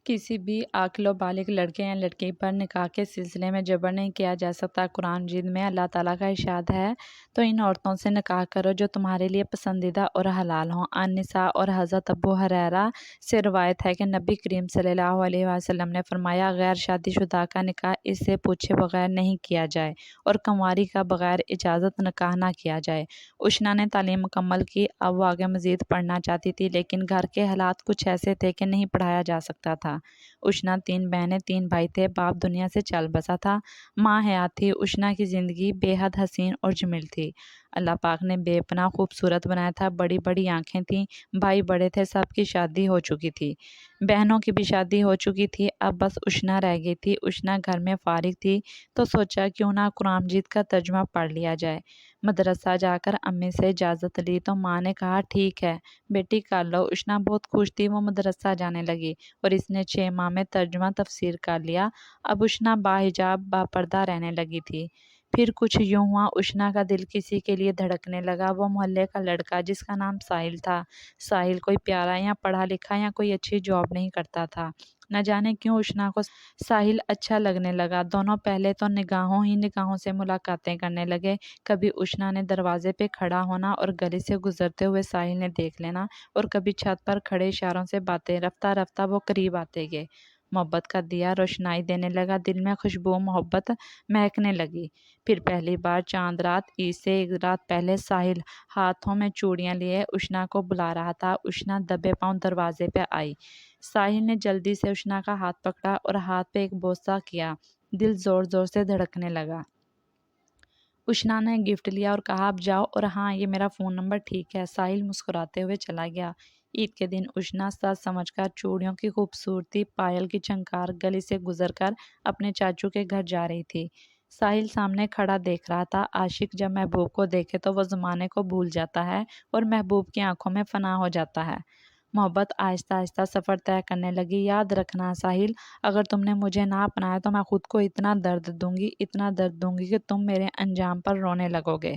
کسی بھی عاقل و بالغ لڑکے یا لڑکی پر نکاح کے سلسلے میں جبر نہیں کیا جا سکتا۔ قرآن مجید میں اللہ تعالیٰ کا ارشاد ہے، تو ان عورتوں سے نکاح کرو جو تمہارے لیے پسندیدہ اور حلال ہوں۔ النساء اور حضرت ابو ہریرہ سے روایت ہے کہ نبی کریم صلی اللہ علیہ وسلم نے فرمایا، غیر شادی شدہ کا نکاح اس سے پوچھے بغیر نہیں کیا جائے اور کنواری کا بغیر اجازت نکاح نہ کیا جائے۔ عشنا نے تعلیم مکمل کی۔ اب وہ آگے مزید پڑھنا چاہتی تھی، لیکن گھر کے حالات کچھ ایسے تھے کہ نہیں پڑھایا جا سکتا تھا۔ عشنا 3 بہنیں 3 بھائی تھے۔ باپ دنیا سے چل بسا تھا، ماں حیات تھی۔ عشنا کی زندگی بے حد حسین اور جمیل تھی۔ اللہ پاک نے بے پناہ خوبصورت بنایا تھا۔ بڑی بڑی آنکھیں تھیں، بھائی بڑے تھے، سب کی شادی ہو چکی تھی، بہنوں کی بھی شادی ہو چکی تھی، اب بس عشنا رہ گئی تھی۔ عشنا گھر میں فارغ تھی تو سوچا کیوں نہ قرآن مجید کا ترجمہ پڑھ لیا جائے۔ مدرسہ جا کر امی سے اجازت لی تو ماں نے کہا، ٹھیک ہے بیٹی کر لو۔ عشنا بہت خوش تھی، وہ مدرسہ جانے لگی اور اس نے 6 ماہ میں ترجمہ تفسیر کر لیا۔ اب عشنا باحجاب باپردہ رہنے لگی تھی۔ پھر کچھ یوں ہوا، عشنا کا دل کسی کے لیے دھڑکنے لگا۔ وہ محلے کا لڑکا جس کا نام ساحل تھا، ساحل کوئی پیارا یا پڑھا لکھا یا کوئی اچھی جاب نہیں کرتا تھا۔ نہ جانے کیوں عشنا کو ساحل اچھا لگنے لگا۔ دونوں پہلے تو نگاہوں ہی نگاہوں سے ملاقاتیں کرنے لگے۔ کبھی عشنا نے دروازے پہ کھڑا ہونا اور گلی سے گزرتے ہوئے ساحل نے دیکھ لینا، اور کبھی چھت پر کھڑے اشاروں سے باتیں۔ رفتہ رفتہ وہ قریب آتے گئے، محبت کا دیا روشنائی دینے لگا، دل میں خوشبو محبت مہکنے لگی۔ پھر پہلی بار چاند رات، عید سے 1 رات پہلے، ساحل ہاتھوں میں چوڑیاں لیے عشنا کو بلا رہا تھا۔ عشنا دبے پاؤں دروازے پہ آئی۔ ساحل نے جلدی سے عشنا کا ہاتھ پکڑا اور ہاتھ پہ ایک بوسہ کیا۔ دل زور زور سے دھڑکنے لگا۔ عشنا نے گفٹ لیا اور کہا، اب جاؤ، اور ہاں یہ میرا فون نمبر، ٹھیک ہے؟ ساحل مسکراتے ہوئے چلا گیا۔ عید کے دن عشنا سچ سمجھ کر چوڑیوں کی خوبصورتی، پائل کی جھنکار گلی سے گزر کر اپنے چاچو کے گھر جا رہی تھی۔ ساحل سامنے کھڑا دیکھ رہا تھا۔ عاشق جب محبوب کو دیکھے تو وہ زمانے کو بھول جاتا ہے اور محبوب کی آنکھوں میں فنا ہو جاتا ہے۔ محبت آہستہ آہستہ سفر طے کرنے لگی۔ یاد رکھنا ساحل، اگر تم نے مجھے نہ اپنایا تو میں خود کو اتنا درد دوں گی، اتنا درد دوں گی کہ تم میرے انجام پر رونے لگو گے۔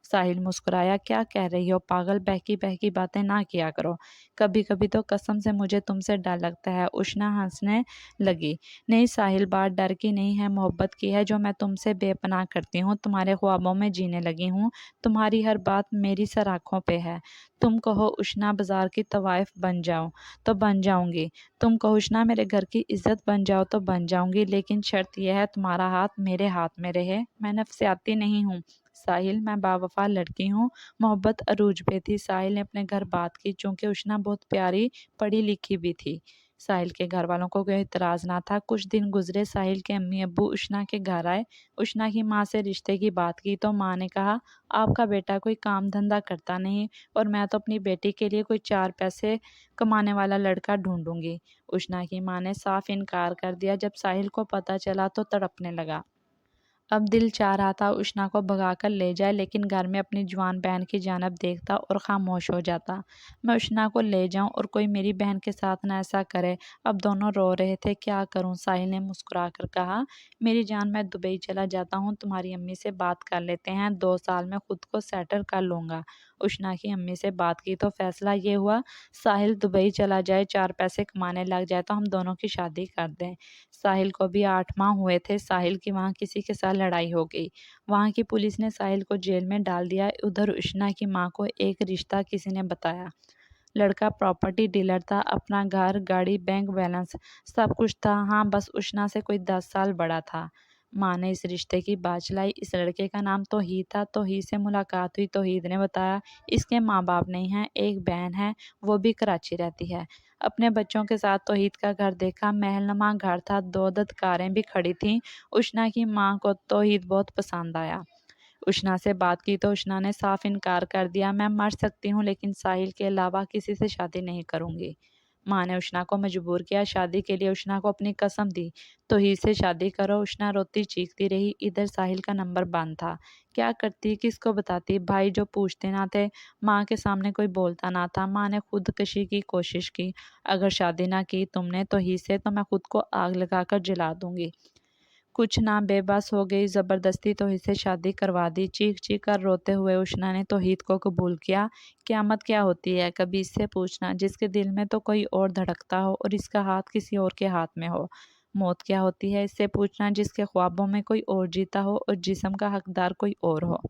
ساحل مسکرایا، کیا کہہ رہی ہو پاگل، بہکی بہکی باتیں نہ کیا کرو، کبھی کبھی تو قسم سے مجھے تم سے ڈر لگتا ہے۔ عشنا ہنسنے لگی، نہیں ساحل، بات ڈر کی نہیں ہے، محبت کی ہے جو میں تم سے بے پناہ کرتی ہوں، تمہارے خوابوں میں جینے لگی ہوں، تمہاری ہر بات میری سر آنکھوں پہ ہے۔ تم کہو عشنا بازار کی طوائف بن جاؤ تو بن جاؤں گی، تم کہو عشنا میرے گھر کی عزت بن جاؤ تو بن جاؤں گی، لیکن شرط یہ ہے تمہارا ہاتھ میرے ہاتھ میں رہے۔ میں نفسیاتی نہیں ہوں ساحل، میں باوفا لڑکی ہوں۔ محبت عروج پہ تھی۔ ساحل نے اپنے گھر بات کی، چونکہ عشنا بہت پیاری پڑھی لکھی بھی تھی۔ ساحل کے گھر والوں کو کوئی اعتراض نہ تھا۔ کچھ دن گزرے، ساحل کے امی ابو عشنا کے گھر آئے۔ عشنا کی ماں سے رشتے کی بات کی تو ماں نے کہا، آپ کا بیٹا کوئی کام دھندہ کرتا نہیں اور میں تو اپنی بیٹی کے لیے کوئی 4 پیسے کمانے والا لڑکا ڈھونڈوں گی۔ عشنا کی ماں نے صاف انکار کر دیا۔ جب ساحل کو پتہ چلا تو تڑپنے لگا۔ اب دل چاہ رہا تھا عشنا کو بھگا کر لے جائے، لیکن گھر میں اپنی جوان بہن کی جانب دیکھتا اور خاموش ہو جاتا۔ میں عشنا کو لے جاؤں اور کوئی میری بہن کے ساتھ نہ ایسا کرے۔ اب دونوں رو رہے تھے۔ کیا کروں؟ ساحل نے مسکرا کر کہا، میری جان، میں دبئی چلا جاتا ہوں، تمہاری امی سے بات کر لیتے ہیں، 2 سال میں خود کو سیٹل کر لوں گا۔ عشنا کی امی سے بات کی تو فیصلہ یہ ہوا، ساحل دبئی چلا جائے، 4 پیسے کمانے لگ جائے تو ہم دونوں کی شادی کر دیں۔ ساحل کو بھی 8 ماہ ہوئے تھے۔ ساحل کی وہاں کسی کے ساتھ لڑائی ہو گئی، وہاں کی پولیس نے ساحل کو جیل میں ڈال دیا۔ ادھر عشنا کی ماں کو ایک رشتہ کسی نے بتایا، لڑکا پراپرٹی ڈیلر تھا، اپنا گھر، گاڑی، بینک بیلنس سب کچھ تھا، ہاں بس عشنا سے کوئی 10 سال بڑا تھا۔ ماں نے اس رشتے کی بات چلائی۔ اس لڑکے کا نام توحید تھا۔ توحید سے ملاقات ہوئی۔ توحید نے بتایا اس کے ماں باپ نہیں ہیں، ایک بہن ہے، وہ بھی کراچی رہتی ہے۔ اپنے بچوں کے ساتھ توحید کا گھر دیکھا، محل نما گھر تھا، 2 عدد کاریں بھی کھڑی تھیں۔ عشنا کی ماں کو توحید بہت پسند آیا۔ عشنا سے بات کی تو عشنا نے صاف انکار کر دیا، میں مر سکتی ہوں لیکن ساحل کے علاوہ کسی سے شادی نہیں کروں گی۔ ماں نے عشنا کو مجبور کیا، شادی کے لیے عشنا کو اپنی قسم دی، توحید سے شادی کرو۔ عشنا روتی چیختی رہی۔ ادھر ساحل کا نمبر بند تھا، کیا کرتی، کس کو بتاتی، بھائی جو پوچھتے نہ تھے، ماں کے سامنے کوئی بولتا نہ تھا۔ ماں نے خودکشی کی کوشش کی، اگر شادی نہ کی تم نے توحید سے تو میں خود کو آگ لگا کر جلا دوں گی۔ कुछ ना बेबस हो गई, ज़बरदस्ती तौहीद से शादी करवा दी। चीख चीख कर रोते हुए उष्णा ने तौहीद को कबूल किया। क़यामत क्या होती है कभी इससे पूछना, जिसके दिल में तो कोई और धड़कता हो और इसका हाथ किसी और के हाथ में हो। मौत क्या होती है इससे पूछना, जिसके ख्वाबों में कोई और जीता हो और जिस्म का हकदार कोई और हो।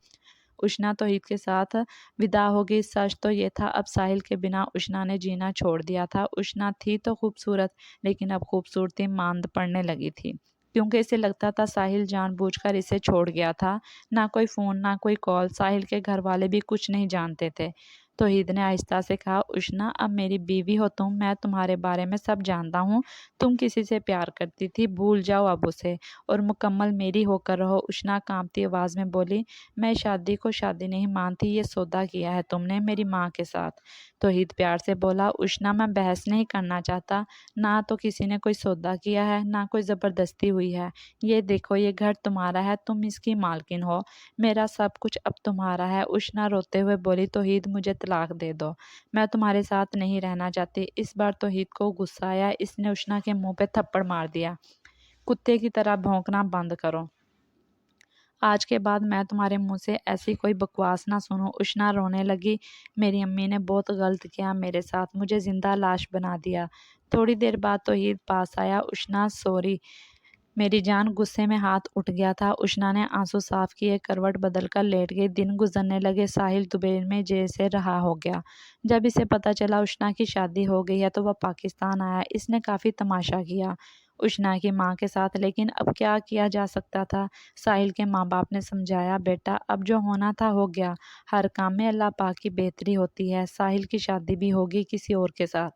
उष्णा तौहीद के साथ विदा हो गई। सच तो ये था अब साहिल के बिना उष्णा ने जीना छोड़ दिया था। उष्णा थी तो खूबसूरत, लेकिन अब खूबसूरती मांद पड़ने लगी थी, क्योंकि इसे लगता था साहिल जानबूझकर इसे छोड़ गया था। ना कोई फ़ोन, ना कोई कॉल, साहिल के घर वाले भी कुछ नहीं जानते थे। तौहीद ने आहिस्ता से कहा, उष्णा अब मेरी बीवी हो तुम, मैं तुम्हारे बारे में सब जानता हूँ। तुम किसी से प्यार करती थी, भूल जाओ अब उसे और मुकम्मल मेरी होकर रहो। उष्णा कांपती आवाज़ में बोली, मैं शादी को शादी नहीं मानती, ये सौदा किया है तुमने मेरी माँ के साथ। तौहीद प्यार से बोला, उष्णा मैं बहस नहीं करना चाहता। ना तो किसी ने कोई सौदा किया है, ना कोई ज़बरदस्ती हुई है। ये देखो ये घर तुम्हारा है, तुम इसकी मालकिन हो। मेरा सब कुछ अब तुम्हारा है। उष्णा रोते हुए बोली, तौहीद मुझे तलाक दे दो, मैं तुम्हारे साथ नहीं रहना चाहती। इस बार तौहीद को गुस्सा आया। इसने उष्णा के मुंह पे थप्पड़ मार दिया, कुत्ते की तरह भौंकना बंद करो। आज के बाद मैं तुम्हारे मुंह से ऐसी कोई बकवास ना सुनूं। उष्णा रोने लगी, मेरी अम्मी ने बहुत गलत किया मेरे साथ, मुझे ज़िंदा लाश बना दिया। थोड़ी देर बाद तौहीद पास आया। उष्णा सॉरी मेरी जान। गुस्से में हाथ उठ गया था। उष्णा ने आंसू साफ किए, करवट बदल कर लेट गई। दिन गुजरने लगे। साहिल दुबई में जैसे रहा हो गया। जब इसे पता चला उष्णा की शादी हो गई है तो वह पाकिस्तान आया। इसने काफ़ी तमाशा किया उष्णा की माँ के साथ, लेकिन अब क्या किया जा सकता था। साहिल के माँ बाप ने समझाया, बेटा अब जो होना था हो गया, हर काम में अल्लाह पाक की बेहतरी होती है। साहिल की शादी भी होगी किसी और के साथ।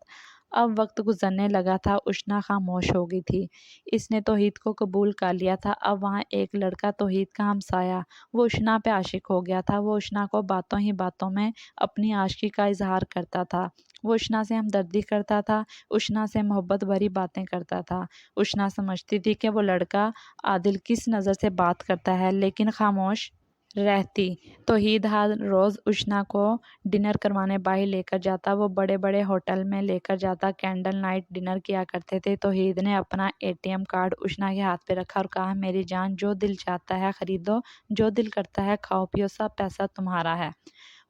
अब वक्त गुजरने लगा था। उष्णा खामोश हो गई थी। इसने तौहीद को कबूल कर लिया था। अब वहाँ एक लड़का तौहीद का हमसाया, वो उष्णा पे आशिक हो गया था। वो उष्णा को बातों ही बातों में अपनी आशिकी का इजहार करता था। वो उष्णा से हमदर्दी करता था, उष्णा से मोहब्बत भरी बातें करता था। उष्णा समझती थी कि वो लड़का आदिल किस नज़र से बात करता है, लेकिन खामोश रहती। तौहीद हर रोज़ उष्णा को डिनर करवाने बाहर लेकर जाता। वो बड़े बड़े होटल में लेकर जाता, कैंडल नाइट डिनर किया करते थे। तौहीद ने अपना एटीएम कार्ड उष्णा के हाथ पे रखा और कहा, मेरी जान जो दिल चाहता है ख़रीदो, जो दिल करता है खाओ पियो, सब पैसा तुम्हारा है।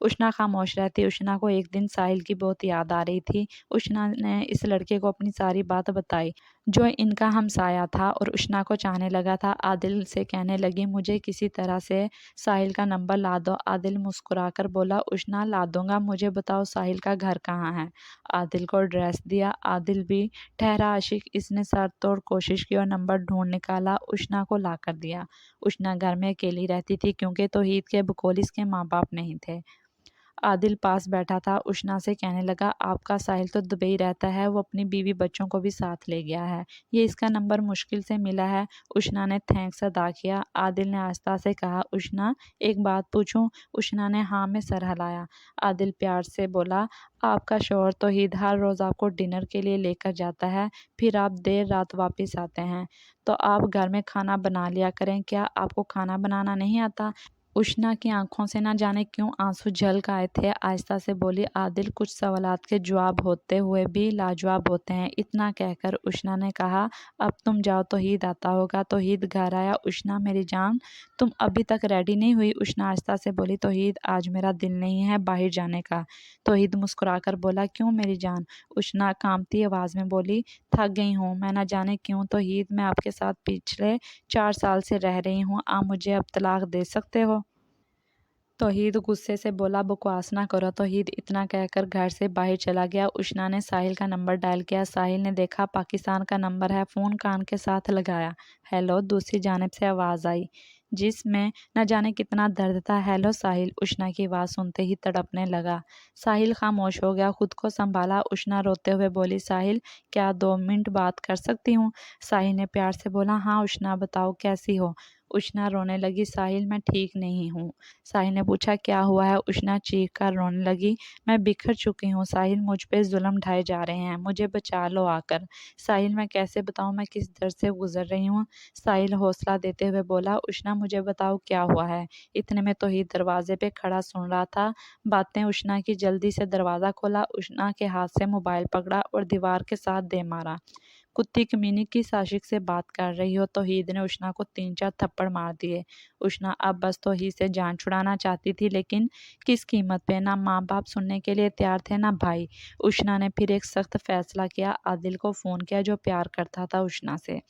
उष्णा खामोश रहती। उष्णा को एक दिन साहिल की बहुत याद आ रही थी। उष्णा ने इस लड़के को अपनी सारी बात बताई, जो इनका हमसाया था और उष्णा को चाहने लगा था। आदिल से कहने लगी, मुझे किसी तरह से साहिल का नंबर ला दो। आदिल मुस्कुराकर बोला, उष्णा ला दूंगा, मुझे बताओ साहिल का घर कहाँ है। आदिल को एड्रेस दिया। आदिल भी ठहरा आशिक, इसने सर तोड़ कोशिश की और नंबर ढूंढ निकाला, उष्णा को ला कर दिया। उष्णा घर में अकेली रहती थी, क्योंकि तौहीद के बकौल इसके माँ बाप नहीं थे। आदिल पास बैठा था। उष्णा से कहने लगा, आपका साहिल तो दुबई रहता है, वो अपनी बीवी बच्चों को भी साथ ले गया है, ये इसका नंबर मुश्किल से मिला है। उष्णा ने थैंक्स अदा किया। आदिल ने आस्था से कहा, उष्णा एक बात पूछूं। उष्णा ने हाँ में सर हिलाया। आदिल प्यार से बोला, आपका शौहर तौहीद हर रोज़ आपको डिनर के लिए लेकर जाता है, फिर आप देर रात वापस आते हैं, तो आप घर में खाना बना लिया करें। क्या आपको खाना बनाना नहीं आता। उष्णा की आंखों से न जाने क्यों आंसू झलक आए थे। आहिस्ता से बोली, आदिल कुछ सवालात के जवाब होते हुए भी लाजवाब होते हैं। इतना कहकर उष्णा ने कहा, अब तुम जाओ, तौहीद आता होगा। तौहीद घर आया। उष्णा मेरी जान, तुम अभी तक रेडी नहीं हुई। उष्णा आहिस्ता से बोली, तौहीद आज मेरा दिल नहीं है बाहर जाने का। तौहीद मुस्कुराकर बोला, क्यों मेरी जान। उष्णा कांपती आवाज़ में बोली, थक गई हूँ, मैं न जाने क्यों। तौहीद मैं आपके साथ पिछले 4 साल से रह रही हूँ, आप मुझे अब तलाक दे सकते हो। तौहीद गुस्से से बोला, बकवास ना करो। तौहीद इतना कहकर घर से बाहर चला गया। उष्णा ने साहिल का नंबर डायल किया। साहिल ने देखा पाकिस्तान का नंबर है। फ़ोन कान के साथ लगाया। हेलो, दूसरी जानिब से आवाज़ आई, जिसमें न जाने कितना दर्द था। हेलो साहिल। उष्णा की आवाज़ सुनते ही तड़पने लगा। साहिल खामोश हो गया, खुद को संभाला। उष्णा रोते हुए बोली, साहिल क्या 2 मिनट बात कर सकती हूँ। साहिल ने प्यार से बोला, हाँ उष्णा बताओ कैसी हो। उष्णा रोने लगी, साहिल मैं ठीक नहीं हूँ। साहिल ने पूछा, क्या हुआ है। उष्णा चीख कर रोने लगी, मैं बिखर चुकी हूँ साहिल, मुझ पे जुल्म ढाए जा रहे हैं, मुझे बचा लो आकर। साहिल मैं कैसे बताऊँ मैं किस दर्द से गुजर रही हूँ। साहिल हौसला देते हुए बोला, उष्णा मुझे बताओ क्या हुआ है। इतने में तौहीद दरवाजे पे खड़ा सुन रहा था बातें उष्णा की। जल्दी से दरवाज़ा खोला, उष्णा के हाथ से मोबाइल पकड़ा और दीवार के साथ दे मारा। कुत्ती कमीनी किस आशिक से बात कर रही हो। तौहीद ने उष्णा को 3-4 थप्पड़ मार दिए। उष्णा अब बस तौहीद से जान छुड़ाना चाहती थी, लेकिन किस कीमत पे। ना माँ बाप सुनने के लिए तैयार थे, ना भाई। उष्णा ने फिर एक सख्त फैसला किया। आदिल को फ़ोन किया, जो प्यार करता था उष्णा से।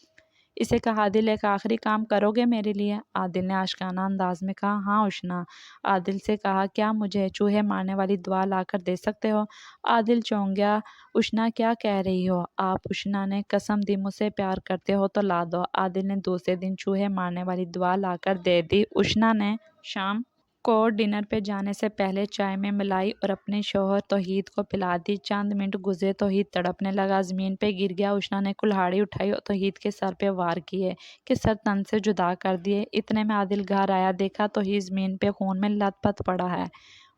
इसे कहा, आदिल एक आखिरी काम करोगे मेरे लिए? आदिल ने आशिकाना अंदाज में कहा, हाँ उष्णा। आदिल से कहा, क्या मुझे चूहे मारने वाली दुआ लाकर दे सकते हो? आदिल चौंक गया। उष्णा क्या कह रही हो आप? उष्णा ने कसम दी, मुझसे प्यार करते हो तो ला दो। आदिल ने दूसरे दिन चूहे मारने वाली दुआ लाकर दे दी। उष्णा ने शाम को डिनर पे जाने से पहले चाय में मिलाई और अपने शौहर तौहीद को पिला दी। चंद मिनट गुजरे, तौहीद तड़पने लगा, ज़मीन पे गिर गया। उष्णा ने कुल्हाड़ी उठाई और तौहीद के सर पे वार किए कि सर तन से जुदा कर दिए। इतने में आदिल घर आया, देखा तौहीद ज़मीन पे खून में लथपथ पड़ा है।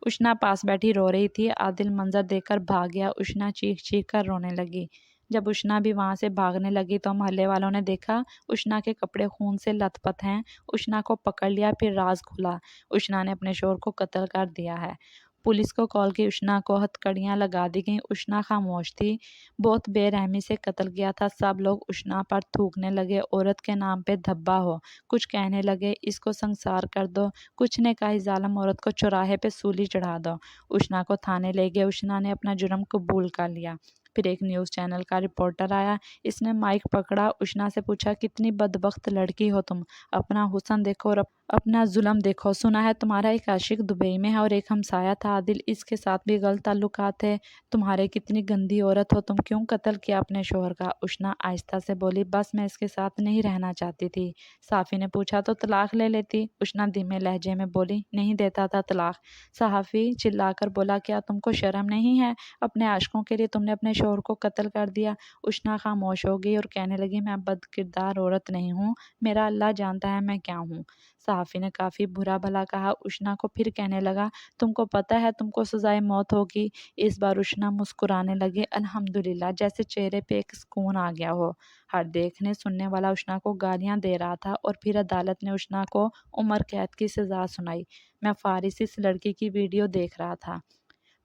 उष्णा पास बैठी रो रही थी। आदिल मंजर देखकर भाग गया। उष्णा चीख चीख कर रोने लगी। जब उष्णा भी वहां से भागने लगी तो मोहल्ले वालों ने देखा उष्णा के कपड़े खून से लथपथ हैं। उष्णा को पकड़ लिया। फिर राज खुला, उष्णा ने अपने शोहर को कत्ल कर दिया है। पुलिस को कॉल की। उष्णा को हथकड़ियां लगा दी गईं। उष्णा खामोश थी। बहुत बेरहमी से कत्ल किया था। सब लोग उष्णा पर थूकने लगे, औरत के नाम पे धब्बा हो। कुछ कहने लगे, इसको संसार कर दो। कुछ ने कहा, इस जालिम औरत को चौराहे पे सूली चढ़ा दो। उष्णा को थाने ले गए। उष्णा ने अपना जुर्म कबूल कर लिया। फिर एक न्यूज़ चैनल का रिपोर्टर आया। इसने माइक पकड़ा। उष्णा से पूछा, कितनी बदबख्त लड़की हो तुम। अपना हुस्न देखो और अपना जुल्म देखो। सुना है तुम्हारा एक आशिक दुबई में है और एक हमसाया था आदिल, इसके साथ भी गलत ताल्लुकात है तुम्हारे। कितनी गंदी औरत हो तुम, क्यों कत्ल किया अपने शोहर का? उष्णा आहिस्ता से बोली, बस मैं इसके साथ नहीं रहना चाहती थी। साफ़ी ने पूछा, तो तलाक ले लेती। उष्णा धीमे लहजे में बोली, नहीं देता था तलाक। सहाफ़ी चिल्लाकर बोला, क्या तुमको शर्म नहीं है? अपने आशिकों के लिए तुमने अपने शोहर को कत्ल कर दिया। उष्णा खामोश हो गई और कहने लगी, मैं बदकिरदार औरत नहीं हूँ, मेरा अल्लाह जानता है मैं क्या हूँ। सहाफ़ी ने काफ़ी बुरा भला कहा। उष्णा को फिर कहने लगा, तुमको पता है तुमको सजाए मौत होगी। इस बार उष्णा मुस्कुराने लगे। अल्हम्दुलिल्लाह, जैसे चेहरे पे एक सुकून आ गया हो। हर देखने सुनने वाला उष्णा को गालियां दे रहा था और फिर अदालत ने उष्णा को उम्र कैद की सज़ा सुनाई। मैं फारिस इस लड़की की वीडियो देख रहा था।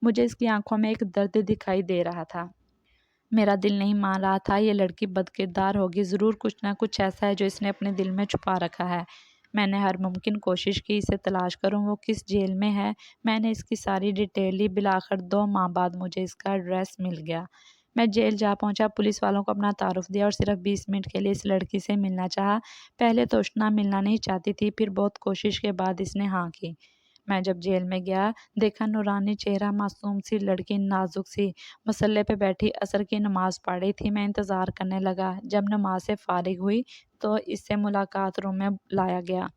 मुझे इसकी आंखों में एक दर्द दिखाई दे रहा था। मेरा दिल नहीं मान रहा था ये लड़की बदकिरदार होगी। ज़रूर कुछ ना कुछ ऐसा है जो इसने अपने दिल में छुपा रखा है। मैंने हर मुमकिन कोशिश की इसे तलाश करूं, वो किस जेल में है। मैंने इसकी सारी डिटेल ली। बिलाखिर 2 माह बाद मुझे इसका एड्रेस मिल गया। मैं जेल जा पहुंचा। पुलिस वालों को अपना तारुफ दिया और सिर्फ 20 मिनट के लिए इस लड़की से मिलना चाहा। पहले तो उष्णा मिलना नहीं चाहती थी, फिर बहुत कोशिश के बाद इसने हाँ की। मैं जब जेल में गया, देखा नूरानी चेहरा, मासूम सी लड़की, नाजुक सी, मसल्ले पे बैठी असर की नमाज़ पढ़ रही थी। मैं इंतज़ार करने लगा। जब नमाज से फारिग हुई तो इससे मुलाकात रूम में लाया गया।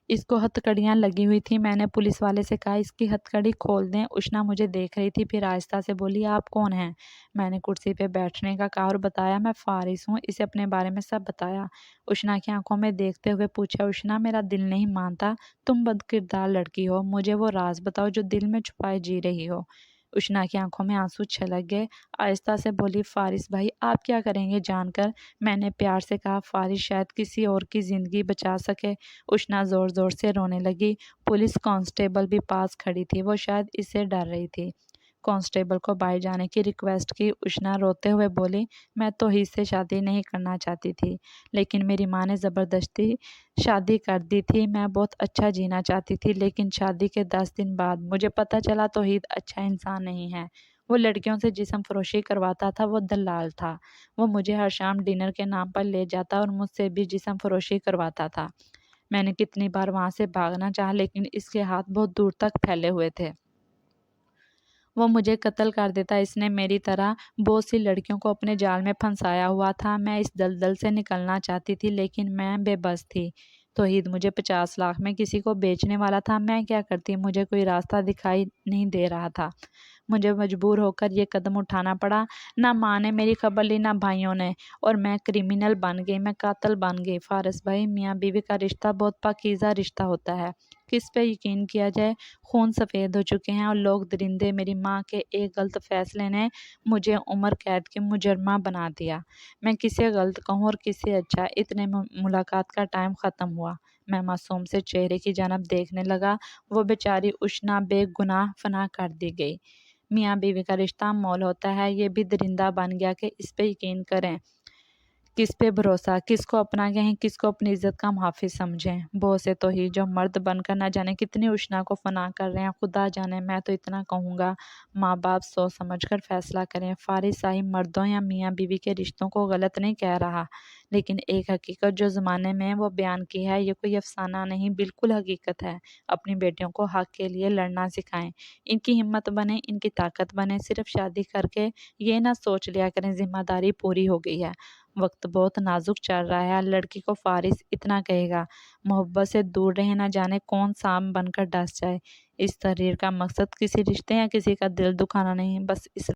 इसको हथकड़ियाँ लगी हुई थी। मैंने पुलिस वाले से कहा, इसकी हथकड़ी खोल दें। उष्णा मुझे देख रही थी, फिर आहिस्ता से बोली, आप कौन हैं? मैंने कुर्सी पे बैठने का कहा और बताया, मैं फारिस हूँ। इसे अपने बारे में सब बताया। उष्णा की आंखों में देखते हुए पूछा, उष्णा मेरा दिल नहीं मानता, तुम बदकिरदार लड़की हो, मुझे वो राज बताओ जो दिल में छुपाए जी रही हो। उष्णा की आंखों में आंसू छलक गए। आहिस्ता से बोली, फारिस भाई आप क्या करेंगे जानकर? मैंने प्यार से कहा, फारिस शायद किसी और की ज़िंदगी बचा सके। उष्णा ज़ोर ज़ोर से रोने लगी। पुलिस कांस्टेबल भी पास खड़ी थी, वो शायद इससे डर रही थी। कांस्टेबल को बाहर जाने की रिक्वेस्ट की। उष्णा रोते हुए बोली, मैं तो इससे शादी नहीं करना चाहती थी, लेकिन मेरी माँ ने ज़बरदस्ती शादी कर दी थी। मैं बहुत अच्छा जीना चाहती थी, लेकिन शादी के 10 दिन बाद मुझे पता चला तौहीद अच्छा इंसान नहीं है। वो लड़कियों से जिस्म फरोशी करवाता था, वो दलाल था। वो मुझे हर शाम डिनर के नाम पर ले जाता और मुझसे भी जिस्म फरोशी करवाता था। मैंने कितनी बार वहाँ से भागना चाहा, लेकिन इसके हाथ बहुत दूर तक फैले हुए थे। वो मुझे कत्ल कर देता। इसने मेरी तरह बहुत सी लड़कियों को अपने जाल में फंसाया हुआ था। मैं इस दलदल से निकलना चाहती थी, लेकिन मैं बेबस थी। तौहीद मुझे 50 लाख में किसी को बेचने वाला था। मैं क्या करती, मुझे कोई रास्ता दिखाई नहीं दे रहा था। मुझे मजबूर होकर ये कदम उठाना पड़ा। ना माँ ने मेरी खबर ली, ना भाइयों ने, और मैं क्रिमिनल बन गई, मैं कातिल बन गई। फारिस भाई, मियाँ बीवी का रिश्ता बहुत पाकीज़ा रिश्ता होता है। किस पे यकीन किया जाए? खून सफ़ेद हो चुके हैं और लोग दरिंदे। मेरी माँ के एक गलत फैसले ने मुझे उम्र कैद की मुजरमा बना दिया। मैं किसे गलत कहूँ और किसे अच्छा? इतने में मुलाकात का टाइम ख़त्म हुआ। मैं मासूम से चेहरे की जानब देखने लगा। वो बेचारी उष्णा बेगुनाह फना कर दी गई। मियाँ बीवी का रिश्ता अनमोल होता है। ये भी दरिंदा बन गया कि इस पे यकीन करें। किस पे भरोसा, किसको अपना कहें, किसको अपनी इज्जत का मुहाफिज समझें। बहुत से तो ही जो मर्द बनकर ना जाने कितनी उशना को फना कर रहे हैं, खुदा जाने। मैं तो इतना कहूँगा, माँ बाप सोच समझ कर फैसला करें। फारिस साहिब मर्दों या मियाँ बीवी के रिश्तों को गलत नहीं कह रहा, लेकिन एक हकीकत जो ज़माने में वो बयान की है, ये कोई अफसाना नहीं, बिल्कुल हकीकत है। अपनी बेटियों को हक के लिए लड़ना सिखाएं, इनकी हिम्मत बने, इनकी ताकत बने। सिर्फ शादी करके ये ना सोच लिया करें जिम्मेदारी पूरी हो गई है। वक्त बहुत नाजुक चल रहा है। लड़की को फारिस इतना कहेगा, मोहब्बत से दूर रहे, ना जाने कौन सांप बनकर डस जाए। इस तहरीर का मकसद किसी रिश्ते या किसी का दिल दुखाना नहीं, बस इस